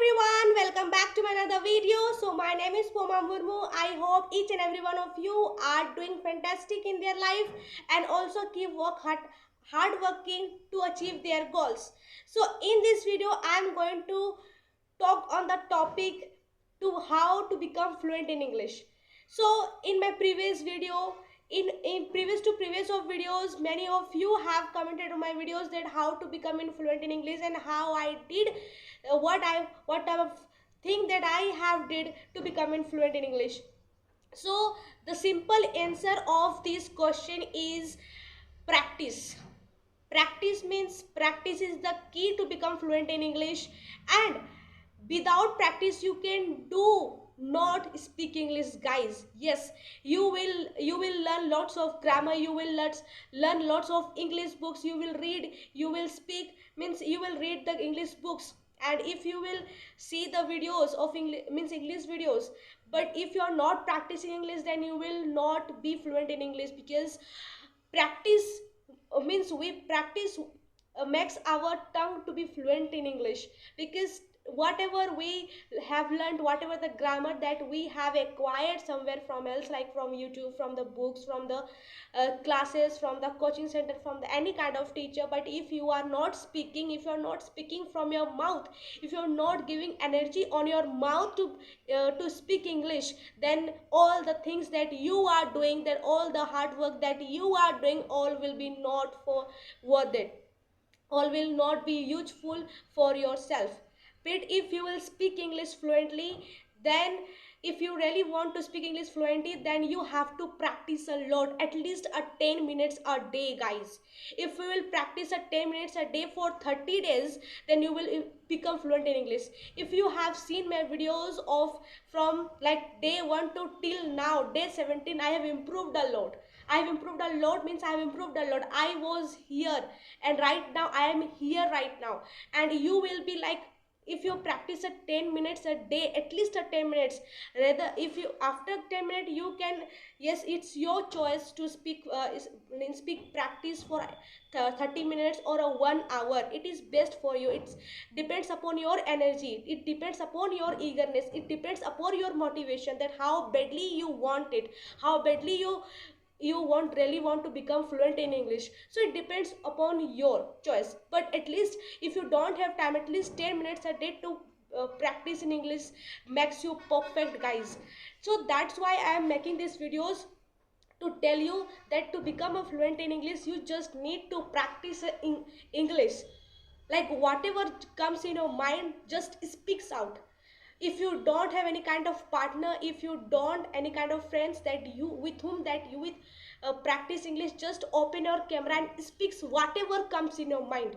everyone, welcome back to my another video. So my name is Poma Murmu. I hope each and every one of you are doing fantastic in their life and also keep hard working to achieve their goals. So in this video I am going to talk on the topic to how to become fluent in English. So in my previous video, in previous of videos, many of you have commented on my videos that how to become fluent in English and how I did what type of thing that I have did to become fluent in English. So the simple answer of this question is practice. Practice is the key to become fluent in English, and without practice you can do not speak English, guys. Yes, you will learn lots of grammar, you will learn lots of English books, you will read, you will speak, means you will read the English books, and if you will see the videos of English videos, but if you are not practicing English, then you will not be fluent in English, because practice means we practice makes our tongue to be fluent in English, because whatever we have learned, whatever the grammar that we have acquired somewhere from else, like from YouTube, from the books, from the classes, from the coaching center, from the any kind of teacher, but if you are not speaking, if you are not speaking from your mouth, if you are not giving energy on your mouth to speak English, then all the things that you are doing, that all the hard work that you are doing, all will be not for worth it, all will not be useful for yourself. But if you will speak English fluently, then if you really want to speak English fluently, then you have to practice a lot, at least a 10 minutes a day, guys. If you will practice a 10 minutes a day for 30 days, then you will become fluent in English. If you have seen my videos of from like day 1 to till now day 17, I have improved a lot. I have improved a lot means I have improved a lot. I was here and right now I am here right now, and you will be like, if you practice a 10 minutes a day, at least a 10 minutes, rather if you after 10 minutes you can, yes, it's your choice to speak speak practice for 30 minutes or a 1 hour. It is best for you. It depends upon your energy, it depends upon your eagerness, it depends upon your motivation, that how badly you want it, how badly you really want to become fluent in English. So it depends upon your choice, but at least if you don't have time, at least 10 minutes a day to practice in English makes you perfect, guys. So that's why I am making these videos, to tell you that to become a fluent in English, you just need to practice in English. Like whatever comes in your mind, just speaks out. If you don't have any kind of partner, if you don't any kind of friends that you with whom that you with practice English, just open your camera and speaks whatever comes in your mind.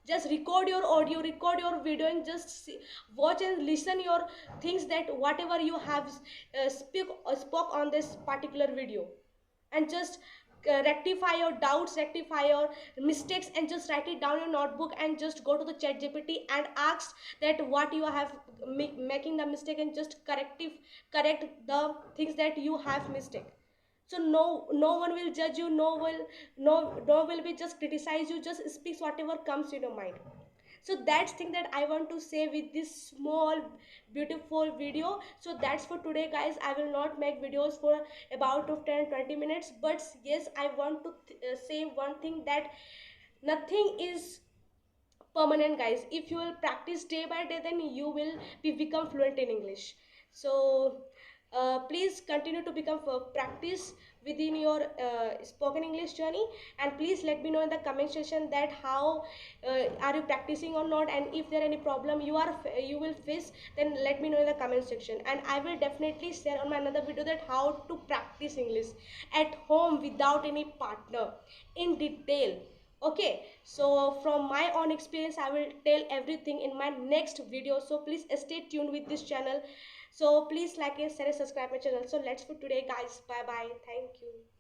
Just record your audio, record your video, and just see, watch and listen your things, that whatever you have spoke on this particular video, and just rectify your doubts, rectify your mistakes, and just write it down in your notebook, and just go to the chat GPT and ask that what you have making the mistake, and just correct the things that you have mistake. So no one will judge you, no will be just criticize you, just speaks whatever comes in your mind. So that's thing that I want to say with this small beautiful video. So that's for today, guys. I will not make videos for about of 10-20 minutes, but yes, I want to say one thing, that nothing is permanent, guys. If you will practice day by day, then you will become fluent in English. So please continue to become practice within your spoken English journey, and please let me know in the comment section that how are you practicing or not, and if there any problem you will face, then let me know in the comment section, and I will definitely share on my another video that how to practice English at home without any partner in detail. Okay, so from my own experience I will tell everything in my next video, so please stay tuned with this channel. So please like and share and subscribe my channel. So let's for today, guys. Bye bye, thank you.